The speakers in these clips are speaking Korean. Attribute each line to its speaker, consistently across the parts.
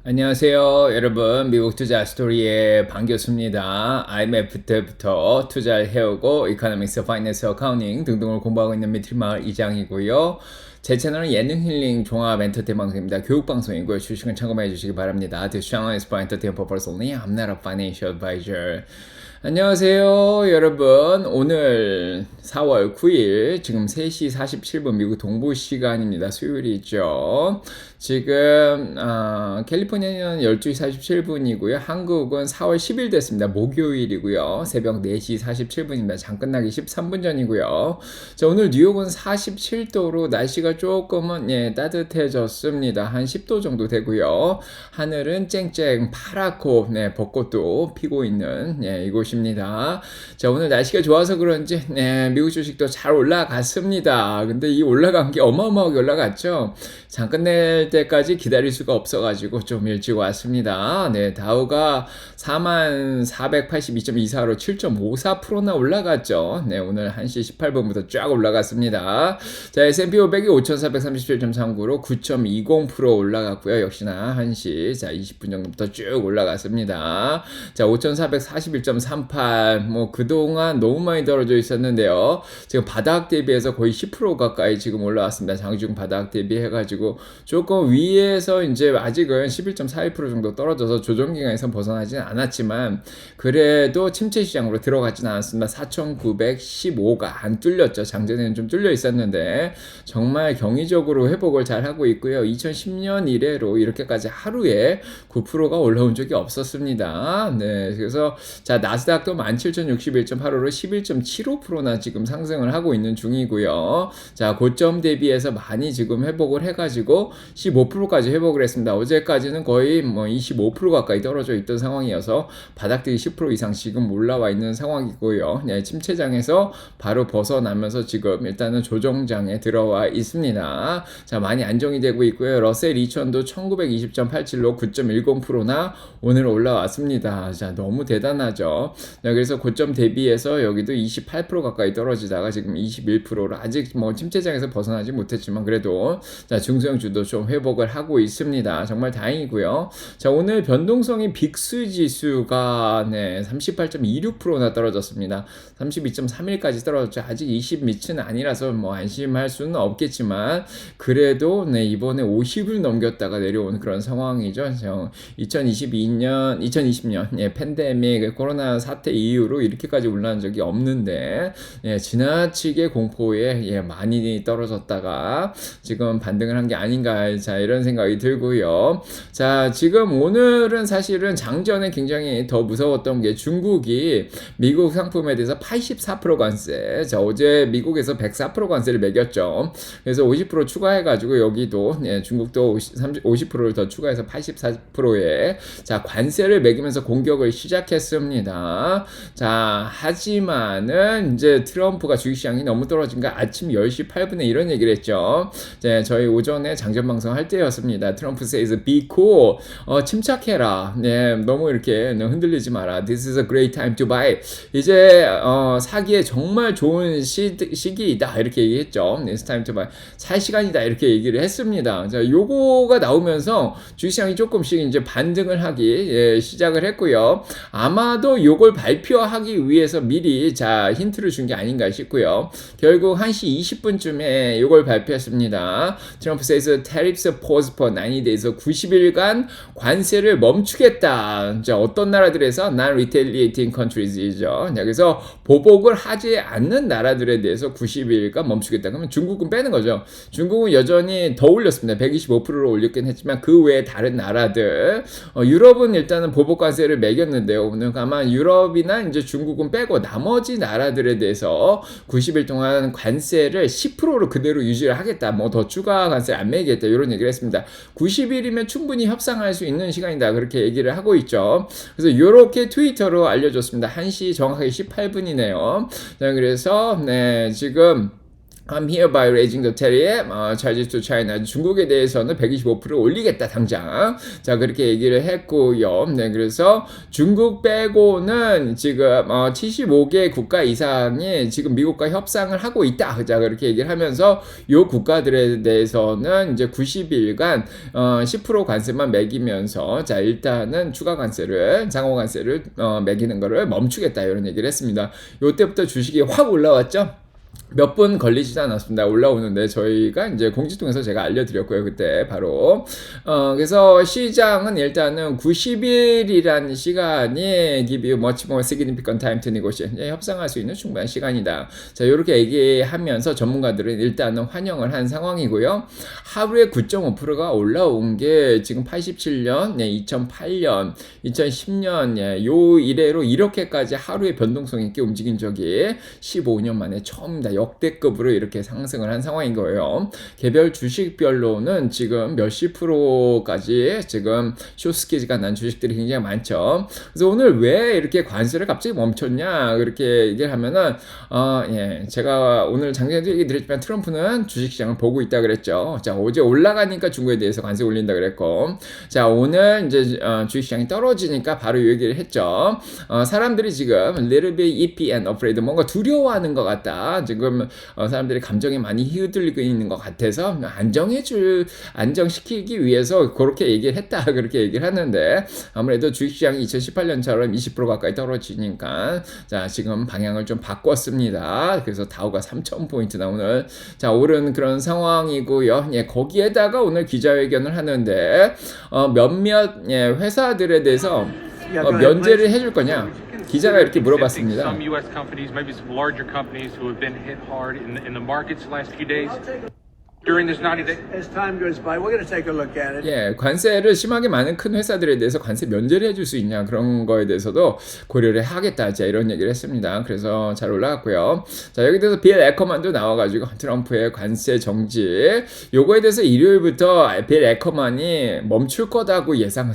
Speaker 1: 안녕하세요, 여러분. 미국 투자 스토리의 반 교수입니다. IMF 때부터 투자를 해오고 이코노믹스, 파이낸스, 어카운팅 등등을 공부하고 있는 미트마을 이장이고요. 제 채널은 예능 힐링 종합 엔터테인 방송입니다. 교육 방송이고요. 주식은 참고해 주시기 바랍니다. This channel is for entertainment purpose only. I'm not a financial advisor. 안녕하세요, 여러분. 오늘 4월 9일 지금 3시 47분 미국 동부 시간입니다. 수요일이죠. 지금 캘리포니아는 12시 47분이고요. 한국은 4월 10일 됐습니다. 목요일이고요. 새벽 4시 47분입니다. 장 끝나기 13분 전이고요. 자, 오늘 뉴욕은 47도로 날씨가 조금은 따뜻해졌습니다. 한 10도 정도 되고요. 하늘은 쨍쨍 파랗고 벚꽃도 피고 있는 이곳입니다. 자, 오늘 날씨가 좋아서 그런지 미국 주식도 잘 올라갔습니다. 근데 이 올라간 게 어마어마하게 올라갔죠. 장 끝낼 때까지 기다릴 수가 없어가지고 좀 일찍 왔습니다. 다우가 4482.24로 7.54%나 올라갔죠. 오늘 1시 18분부터 쫙 올라갔습니다. 자, S&P 500이 5437.39로 9.20% 올라갔고요. 역시나 1시 20분 정도부터 쭉 올라갔습니다. 자, 5441.38 그동안 너무 많이 떨어져 있었는데요. 지금 바닥 대비해서 거의 10% 가까이 지금 올라왔습니다. 장중 바닥 대비해가지고 조금 위에서 이제 아직은 11.41% 정도 떨어져서 조정기간에서 벗어나지는 않았지만 그래도 침체 시장으로 들어가진 않았습니다. 4,915가 안 뚫렸죠. 장전에는 좀 뚫려 있었는데 정말 경이적으로 회복을 잘 하고 있고요. 2010년 이래로 이렇게까지 하루에 9%가 올라온 적이 없었습니다. 그래서 자, 나스닥도 17,061.85로 11.75%나 지금 상승을 하고 있는 중이고요. 자, 고점 대비해서 많이 지금 회복을 해가지고 15%까지 회복을 했습니다. 어제까지는 거의 25% 가까이 떨어져 있던 상황이어서 바닥들이 10% 이상 지금 올라와 있는 상황이고요. 침체장에서 바로 벗어나면서 지금 일단은 조정장에 들어와 있습니다. 자, 많이 안정이 되고 있고요. 러셀 2000도 1920.87로 9.10%나 오늘 올라왔습니다. 자, 너무 대단하죠. 자, 그래서 고점 대비해서 여기도 28% 가까이 떨어지다가 지금 21%로 아직 침체장에서 벗어나지 못했지만 그래도 자, 중소형주도 좀 회복을 하고 있습니다. 정말 다행이고요. 자, 오늘 변동성이 빅스 지수가 38.26%나 떨어졌습니다. 32.31까지 떨어졌죠. 아직 20 밑은 아니라서 안심할 수는 없겠지만 그래도 이번에 50을 넘겼다가 내려온 그런 상황이죠. 2020년 팬데믹 코로나 사태 이후로 이렇게까지 올라온 적이 없는데 지나치게 공포에 많이 떨어졌다가 지금 반등을 한 게 아닌가, 자, 이런 생각이 들고요. 자, 지금 오늘은 사실은 장전에 굉장히 더 무서웠던 게 중국이 미국 상품에 대해서 84% 관세, 자, 어제 미국에서 104% 관세를 매겼죠. 그래서 50% 추가해가지고 여기도 중국도 50%를 더 추가해서 84%에 자, 관세를 매기면서 공격을 시작했습니다. 자, 하지만은 이제 트럼프가 주식시장이 너무 떨어진가 아침 10시 8분에 이런 얘기를 했죠. 저희 오전에 장전 방송 할 때였습니다. 트럼프 says be cool. 침착해라. 너무 이렇게 흔들리지 마라. This is a great time to buy. 이제 사기에 정말 좋은 시기이다. 이렇게 얘기했죠. It's time to buy. 살 시간이다. 이렇게 얘기를 했습니다. 자, 요거가 나오면서 주식시장이 조금씩 이제 반등을 하기 시작을 했고요. 아마도 요걸 발표하기 위해서 미리 자, 힌트를 준 게 아닌가 싶고요. 결국 1시 20분쯤에 요걸 발표했습니다. 트럼프 says tariffs pause for 90 days. 90일간 관세를 멈추겠다. 자, 어떤 나라들에서 non-retaliating countries이죠. 그래서 보복을 하지 않는 나라들에 대해서 90일간 멈추겠다. 그러면 중국은 빼는 거죠. 중국은 여전히 더 올렸습니다. 125%로 올렸긴 했지만 그 외에 다른 나라들, 유럽은 일단은 보복 관세를 매겼는데요. 오늘 아마 유럽이나 이제 중국은 빼고 나머지 나라들에 대해서 90일 동안 관세를 10%로 그대로 유지를 하겠다. 더 추가 관세 안 매기겠다. 이런 얘기를 했습니다. 90일이면 충분히 협상할 수 있는 시간이다. 그렇게 얘기를 하고 있죠. 그래서 이렇게 트위터로 알려줬습니다. 1시 정확하게 18분이네요. 자, 그래서 지금 I'm hereby raising the tariff charges to China. 중국에 대해서는 125% 올리겠다 당장. 자 그렇게 얘기를 했고요. 네 그래서 중국 빼고는 지금 75개 국가 이상이 지금 미국과 협상을 하고 있다. 자 그렇게 얘기를 하면서 요 국가들에 대해서는 이제 90일간 10% 관세만 매기면서 자 일단은 추가 관세를 상호 관세를 매기는 거를 멈추겠다 이런 얘기를 했습니다. 요때부터 주식이 확 올라왔죠. 몇 분 걸리지도 않았습니다. 올라오는데 저희가 이제 공지 통해서 제가 알려드렸고요. 그때 바로 그래서 시장은 일단은 90일이라는 시간이 give you much more significant time to negotiate. 협상할 수 있는 충분한 시간이다. 자 이렇게 얘기하면서 전문가들은 일단은 환영을 한 상황이고요. 하루에 9.5%가 올라온 게 지금 87년, 2008년, 2010년 요 이래로 이렇게까지 하루에 변동성 있게 움직인 적이 15년 만에 처음입니다. 역대급으로 이렇게 상승을 한 상황인 거예요. 개별 주식별로는 지금 몇십 프로까지 지금 쇼스키즈가 난 주식들이 굉장히 많죠. 그래서 오늘 왜 이렇게 관세를 갑자기 멈췄냐 그렇게 얘기를 하면은 제가 오늘 작년에도 얘기 드렸지만 트럼프는 주식시장을 보고 있다 그랬죠. 자 어제 올라가니까 중국에 대해서 관세 올린다 그랬고 자 오늘 이제 주식시장이 떨어지니까 바로 이 얘기를 했죠. 사람들이 지금 little bit iffy and afraid 뭔가 두려워하는 것 같다. 지금 사람들이 감정이 많이 휘둘리고 있는 것 같아서 안정시키기 위해서 그렇게 얘기를 했다 그렇게 얘기를 하는데 아무래도 주식시장이 2018년처럼 20% 가까이 떨어지니까 자 지금 방향을 좀 바꿨습니다. 그래서 다우가 3,000포인트나 오늘 자 오른 그런 상황이고요. 거기에다가 오늘 기자회견을 하는데 몇몇 회사들에 대해서 면제를 해줄 거냐 기자가 이렇게 물어봤습니다.
Speaker 2: Some U.S. companies, maybe some larger companies who have been hit hard in the markets the last few days. During this 90 days.
Speaker 3: As time goes by, we're going to take a look at it.
Speaker 1: 관세를 심하게 많은 큰 회사들에 대해서 관세 면제를 해줄 수 있냐 그런 거에 대해서도 고려를 하겠다. 자 이런 얘기를 했습니다. 그래서 잘 올라갔고요. 자 여기 대해서 빌 에커만도 나와가지고 트럼프의 관세 정지 요거에 대해서 일요일부터 빌 에커만이 멈출 거다고 예상을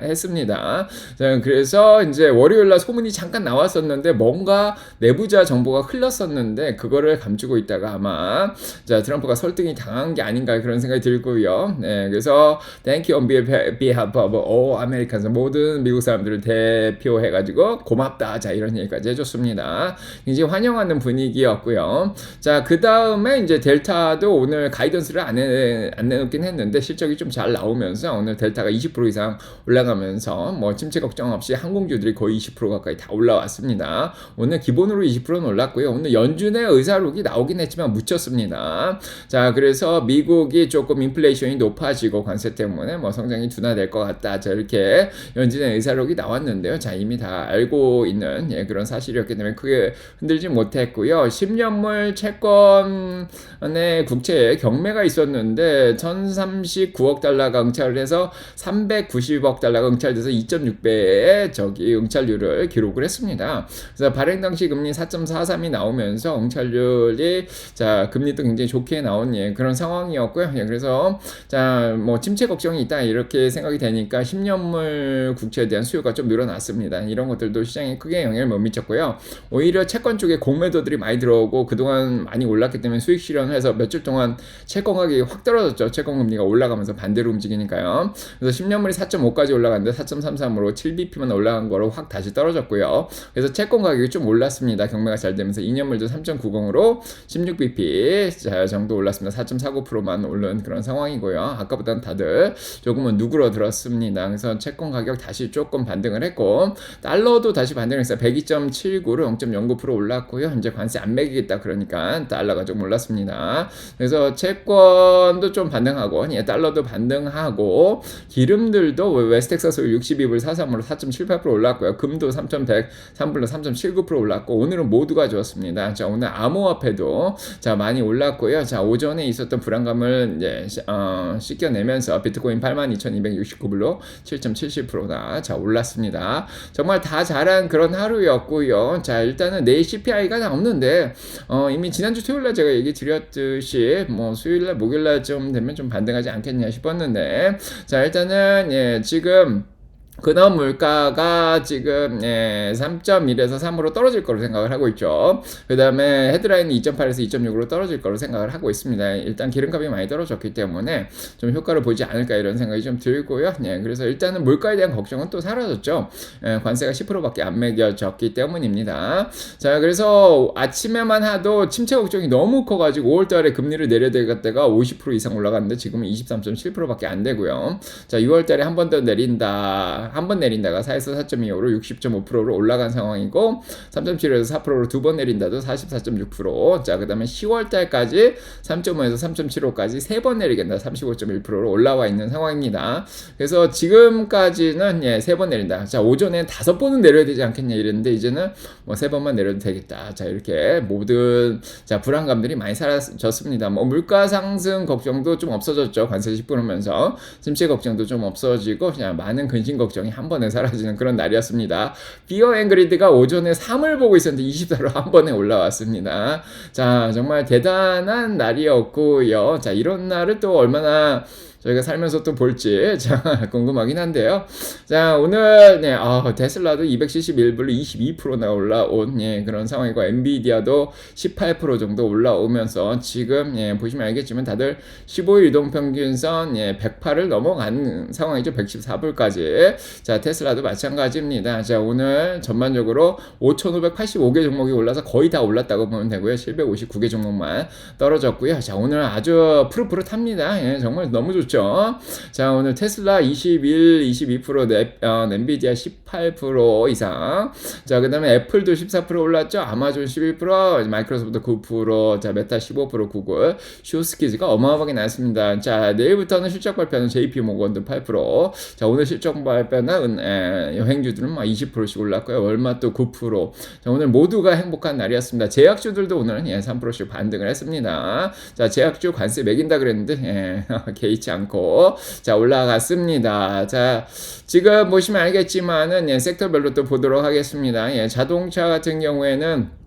Speaker 1: 했습니다. 자 그래서 이제 월요일날 소문이 잠깐 나왔었는데 뭔가 내부자 정보가 흘렀었는데 그거를 감추고 있다가 아마 자 트럼프가 설득이 당한 게 아닌가 그런 생각이 들고요. 그래서 Thank you on behalf of all Americans 모든 미국 사람들을 대표해가지고 고맙다. 자 이런 얘기까지 해줬습니다. 굉장히 환영하는 분위기였고요. 자 그 다음에 이제 델타도 오늘 가이던스를 안 내놓긴 했는데 실적이 좀 잘 나오면서 오늘 델타가 20% 이상 올라가면서 뭐 침체 걱정 없이 항공주들이 거의 20% 가까이 다 올라왔습니다. 오늘 기본으로 20%는 올랐고요. 오늘 연준의 의사록이 나오긴 했지만 묻혔습니다. 자 그래서 미국이 조금 인플레이션이 높아지고 관세 때문에 뭐 성장이 둔화될 것 같다. 자 이렇게 연준의 의사록이 나왔는데요. 자 이미 다 알고 있는 그런 사실이었기 때문에 크게 흔들지 못했고요. 10년물 채권의 국채에 경매가 있었는데 1039억 달러가 응찰을 해서 390억 달러가 응찰돼서 2.6배의 응찰률을 기록을 했습니다. 그래서 발행 당시 금리 4.43이 나오면서 응찰률이 자 금리도 굉장히 좋게 나온 그런 상황이었고요. 그래서 자 뭐 침체 걱정이 있다 이렇게 생각이 되니까 10년물 국채에 대한 수요가 좀 늘어났습니다. 이런 것들도 시장에 크게 영향을 못 미쳤고요. 오히려 채권 쪽에 공매도들이 많이 들어오고 그동안 많이 올랐기 때문에 수익 실현해서 며칠 동안 채권 가격이 확 떨어졌죠. 채권 금리가 올라가면서 반대로 움직이니까요. 그래서 10년물이 4.5까지 올라갔는데 4.33으로 7bp만 올라간 거로 확 다시 떨어졌고요. 그래서 채권 가격이 좀 올랐습니다. 경매가 잘 되면서 2년물도 3.90으로 16bp 정도 올랐습니다. 4.49%만 오른 그런 상황이고요. 아까보다는 다들 조금은 누그러들었습니다. 그래서 채권 가격 다시 조금 반등을 했고 달러도 다시 반등을 했어요. 102.79로 0.09% 올랐고요. 이제 관세 안 매기겠다 그러니까 달러가 좀 올랐습니다. 그래서 채권도 좀 반등하고 달러도 반등하고 기름들도 웨스텍사스 62불 43으로 4.78% 올랐고요. 금도 3,103불로 3.79% 올랐고 오늘은 모두가 좋았습니다. 자 오늘 암호화폐도 자 많이 올랐고요. 자 오전에 있었던 불안감을 이제 씻겨내면서 비트코인 82,269불로 7.70%나 자 올랐습니다. 정말 다 잘한 그런 하루였고요. 자 일단은 내일 CPI가 나오는데 이미 지난주 토요일날 제가 얘기 드렸듯이 뭐 수요일날 목요일날 좀 되면 좀 반등하지 않겠냐 싶었는데 자 일단은 지금 그다음 물가가 지금 3.1에서 3으로 떨어질 거로 생각을 하고 있죠. 그 다음에 헤드라인은 2.8에서 2.6으로 떨어질 거로 생각을 하고 있습니다. 일단 기름값이 많이 떨어졌기 때문에 좀 효과를 보지 않을까 이런 생각이 좀 들고요. 그래서 일단은 물가에 대한 걱정은 또 사라졌죠. 관세가 10%밖에 안 매겨졌기 때문입니다. 자, 그래서 아침에만 하도 침체 걱정이 너무 커가지고 5월달에 금리를 내려야 되겠다가 50% 이상 올라갔는데 지금은 23.7%밖에 안 되고요. 자, 6월달에 한 번 더 내린다. 한 번 내린다가 4에서 4.25로 60.5%로 올라간 상황이고 3.7에서 4%로 두 번 내린다도 44.6%. 자, 그 다음에 10월 달까지 3.5에서 3.75까지 세 번 내리겠다. 35.1%로 올라와 있는 상황입니다. 그래서 지금까지는 세 번 내린다. 자, 오전에 5번은 내려야 되지 않겠냐 이랬는데 이제는 뭐 3번만 내려도 되겠다. 자, 이렇게 모든 불안감들이 많이 사라졌습니다. 뭐 물가 상승 걱정도 좀 없어졌죠. 관세 10%면서 침체 걱정도 좀 없어지고 그냥 많은 근심 걱정이 한 번에 사라지는 그런 날이었습니다. 비어 앤 그리드가 오전에 3을 보고 있었는데 24로 한 번에 올라왔습니다. 자, 정말 대단한 날이었고요. 자, 이런 날을 또 얼마나 저희가 살면서 또 볼지 자 궁금하긴 한데요. 자, 오늘 테슬라도 271불로 22%나 올라온 그런 상황이고 엔비디아도 18% 정도 올라오면서 지금 보시면 알겠지만 다들 15일 이동평균선 108을 넘어간 상황이죠. 114불까지. 자, 테슬라도 마찬가지입니다. 자, 오늘 전반적으로 5,585개 종목이 올라서 거의 다 올랐다고 보면 되고요. 759개 종목만 떨어졌고요. 자, 오늘 아주 푸릇푸릇합니다. 정말 너무 좋죠. 자, 오늘 테슬라 21, 22%, 엔비디아 18% 이상. 자, 그 다음에 애플도 14% 올랐죠. 아마존 11%, 마이크로소프트 9%, 자, 메타 15%, 구글, 쇼스키즈가 어마어마하게 났습니다. 자, 내일부터는 실적 발표는 JP 모건도 8%. 자, 오늘 실적 발표는 여행주들은 20%씩 올랐고요. 월마도 9%. 자, 오늘 모두가 행복한 날이었습니다. 제약주들도 오늘은 3%씩 반등을 했습니다. 자, 제약주 관세 매긴다 그랬는데 개의치 않고 자, 올라갔습니다. 자, 지금 보시면 알겠지만은 섹터별로 또 보도록 하겠습니다. 자동차 같은 경우에는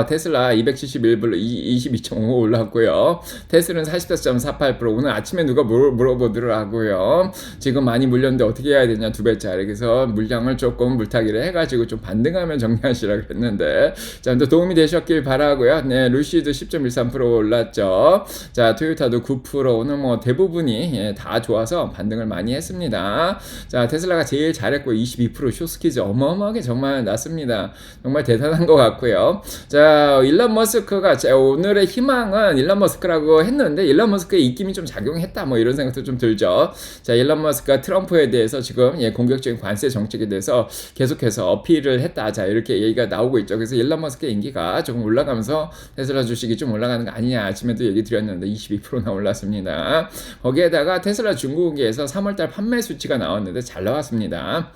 Speaker 1: 테슬라 271불로 22.5 올랐고요. 테슬은 44.48%. 오늘 아침에 누가 물어보더라고요. 지금 많이 물렸는데 어떻게 해야 되냐, 2배짜리. 그래서 물량을 조금 물타기를 해가지고 좀 반등하면 정리하시라 그랬는데, 자, 또 도움이 되셨길 바라고요. 루시도 10.13% 올랐죠. 자, 토요타도 9%. 오늘 뭐 대부분이 다 좋아서 반등을 많이 했습니다. 자, 테슬라가 제일 잘했고 22%, 쇼스키즈 어마어마하게 정말 났습니다. 정말 대단한 것 같고요. 자, 일론 머스크가 오늘의 희망은 일론 머스크라고 했는데 일론 머스크의 입김이 좀 작용했다 뭐 이런 생각도 좀 들죠. 자, 일론 머스크가 트럼프에 대해서 지금 공격적인 관세 정책에 대해서 계속해서 어필을 했다. 자, 이렇게 얘기가 나오고 있죠. 그래서 일론 머스크의 인기가 조금 올라가면서 테슬라 주식이 좀 올라가는 거 아니냐, 아침에도 얘기 드렸는데 22%나 올랐습니다. 거기에다가 테슬라 중국에서 3월달 판매 수치가 나왔는데 잘 나왔습니다.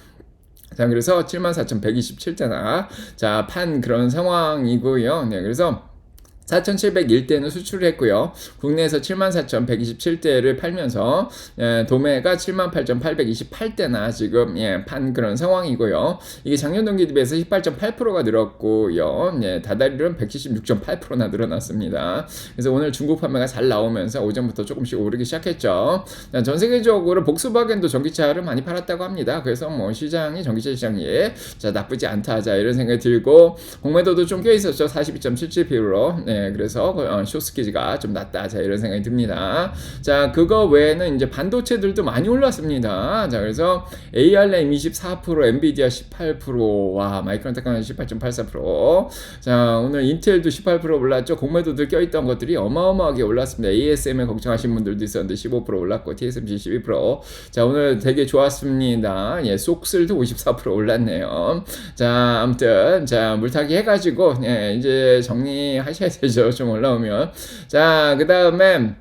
Speaker 1: 자, 그래서 74,127대나 자, 판 그런 상황이고요. 그래서 4,701대는 수출을 했고요. 국내에서 74,127대를 팔면서 도매가 78,828대나 지금 판 그런 상황이고요. 이게 작년 동기 대비해서 18.8%가 늘었고요. 다달이는 176.8%나 늘어났습니다. 그래서 오늘 중국 판매가 잘 나오면서 오전부터 조금씩 오르기 시작했죠. 전 세계적으로 복스바겐도 전기차를 많이 팔았다고 합니다. 그래서 뭐 시장이 전기차 시장이 자, 나쁘지 않다. 자, 이런 생각이 들고 공매도도 좀 꽤 있었죠. 42.77%로. 그래서 쇼스키즈가 좀 낫다. 자, 이런 생각이 듭니다. 자, 그거 외에는 이제 반도체들도 많이 올랐습니다. 자, 그래서 ARM 24%, 엔비디아 18%, 와, 마이크론 테크놀로지 18.84%. 자, 오늘 인텔도 18% 올랐죠. 공매도들 껴있던 것들이 어마어마하게 올랐습니다. ASM에 걱정하신 분들도 있었는데 15% 올랐고, TSMC 12%. 자, 오늘 되게 좋았습니다. 속슬도 54% 올랐네요. 자, 아무튼 자, 물타기 해가지고 이제 정리하셔야 되죠. 좀 올라오면. 자, 그 다음에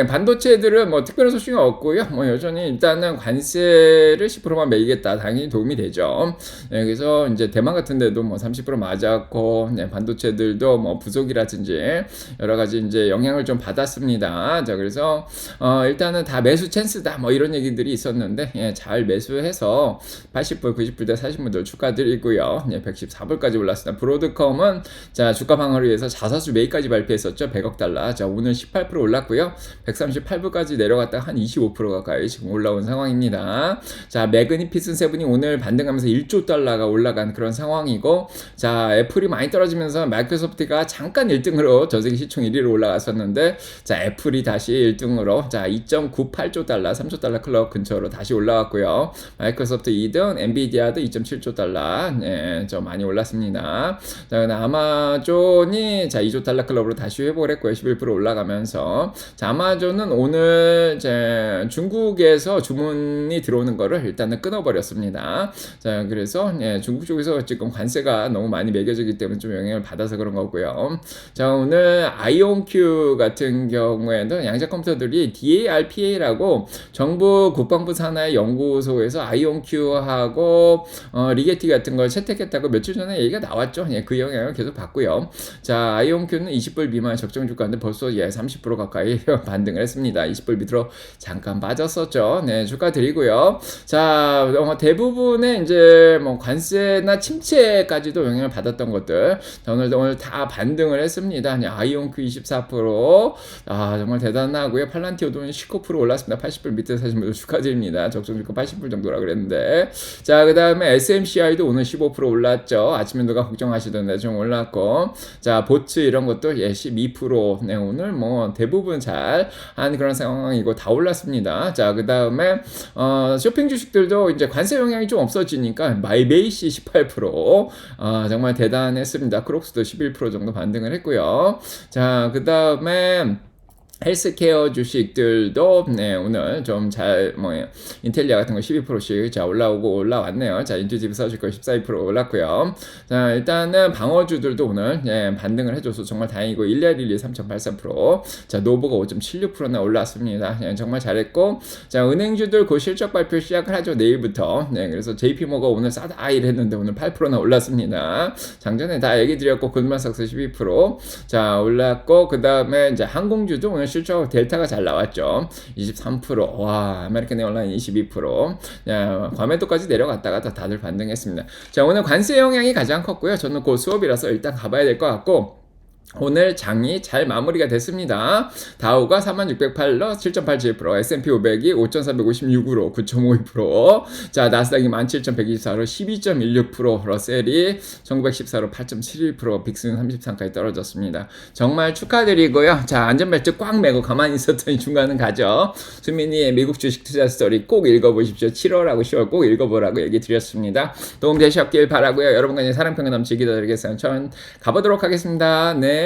Speaker 1: 반도체들은 뭐 특별한 소식이 없고요. 뭐 여전히 일단은 관세를 10%만 매기겠다. 당연히 도움이 되죠. 그래서 이제 대만 같은 데도 뭐 30% 맞았고, 반도체들도 뭐 부속이라든지 여러 가지 이제 영향을 좀 받았습니다. 자, 그래서 일단은 다 매수 찬스다. 뭐 이런 얘기들이 있었는데, 잘 매수해서 80불, 90불대 40분들 축하드리고요. 114불까지 올랐습니다. 브로드컴은 자, 주가 방어를 위해서 자사주 매입까지 발표했었죠. 100억 달러. 자, 오늘 18% 올랐고요. 올랐고요. 138불까지 내려갔다가 한 25% 가까이 지금 올라온 상황입니다. 자, 매그니피슨 세븐이 오늘 반등하면서 1조 달러가 올라간 그런 상황이고, 자, 애플이 많이 떨어지면서 마이크로소프트가 잠깐 1등으로 전세계 시총 1위로 올라갔었는데, 자, 애플이 다시 1등으로 자, 2.98조 달러, 3조 달러 클럽 근처로 다시 올라왔고요. 마이크로소프트 2등, 엔비디아도 2.7조 달러, 네, 좀 많이 올랐습니다. 자, 아마존이 자, 2조 달러 클럽으로 다시 회복을 했고요. 11% 올라가면서. 자, 아마존은 오늘 이제 중국에서 주문이 들어오는 거를 일단은 끊어버렸습니다. 자, 그래서 예, 중국 쪽에서 지금 관세가 너무 많이 매겨지기 때문에 좀 영향을 받아서 그런 거고요. 자, 오늘 아이온큐 같은 경우에는 양자 컴퓨터들이 DARPA라고 정부 국방부 산하의 연구소에서 아이온큐하고 리게티 같은 걸 채택했다고 며칠 전에 얘기가 나왔죠. 예, 그 영향을 계속 받고요. 자, 아이온큐는 20불 미만 적정 주가인데 벌써 예, 30% 가까이 반등을 했습니다. 20불 밑으로 잠깐 빠졌었죠. 네, 축하드리고요. 자, 대부분의 이제 뭐 관세나 침체까지도 영향을 받았던 것들. 자, 오늘 다 반등을 했습니다. 아이온큐 24%. 아, 정말 대단하고요. 팔란티오도 19% 올랐습니다. 80불 밑에 사신 분들 축하드립니다. 적정 주가 80불 정도라 그랬는데. 자, 그 다음에 SMCI도 오늘 15% 올랐죠. 아침에 누가 걱정하시던데 좀 올랐고. 자, 보츠 이런 것도 예, 12%. 네, 오늘 뭐 대부분 잘 한 그런 상황이고 다 올랐습니다. 자, 그 다음에 쇼핑 주식들도 이제 관세 영향이 좀 없어지니까 마이베이시 18%. 정말 대단했습니다. 크록스도 11% 정도 반등을 했고요. 자, 그 다음에 헬스케어 주식들도 네, 오늘 좀 잘 인텔리아 같은 거 12%씩 자 올라오고 올라왔네요. 자, 인투이티브 서지컬 14% 올랐고요. 자, 일단은 방어주들도 오늘 예, 반등을 해줘서 정말 다행이고 1112 3.83%. 자, 노브가 5.76%나 올랐습니다. 예, 정말 잘했고, 자, 은행주들 곧 실적 발표 시작을 하죠. 내일부터. 네, 그래서 JP모가 오늘 싸다 이랬는데 오늘 8%나 올랐습니다. 장전에 다 얘기 드렸고 골드만삭스 12% 자 올랐고, 그 다음에 이제 항공주도 오늘 실적 델타가 잘 나왔죠. 23%. 와, 아메리칸 에어라인 22%. 야, 과매도까지 내려갔다가 다들 반등했습니다. 자, 오늘 관세 영향이 가장 컸고요. 저는 곧 수업이라서 일단 가봐야 될 것 같고, 오늘 장이 잘 마무리가 됐습니다. 다우가 4608로 7.87%, S&P 500이 5456으로 9.52%, 자, 나스닥이 17124로 12.16%, 러셀이 1914로 8.71%, 빅스는 33까지 떨어졌습니다. 정말 축하드리고요. 자, 안전벨트 꽉 매고 가만히 있었더니 중간은 가죠. 수민이의 미국 주식 투자 스토리 꼭 읽어보십시오. 7월하고 10월 꼭 읽어보라고 얘기 드렸습니다. 도움 되셨길 바라고요. 여러분과 사랑평가 넘치기 기다리겠습니다. 저는 가보도록 하겠습니다. 네.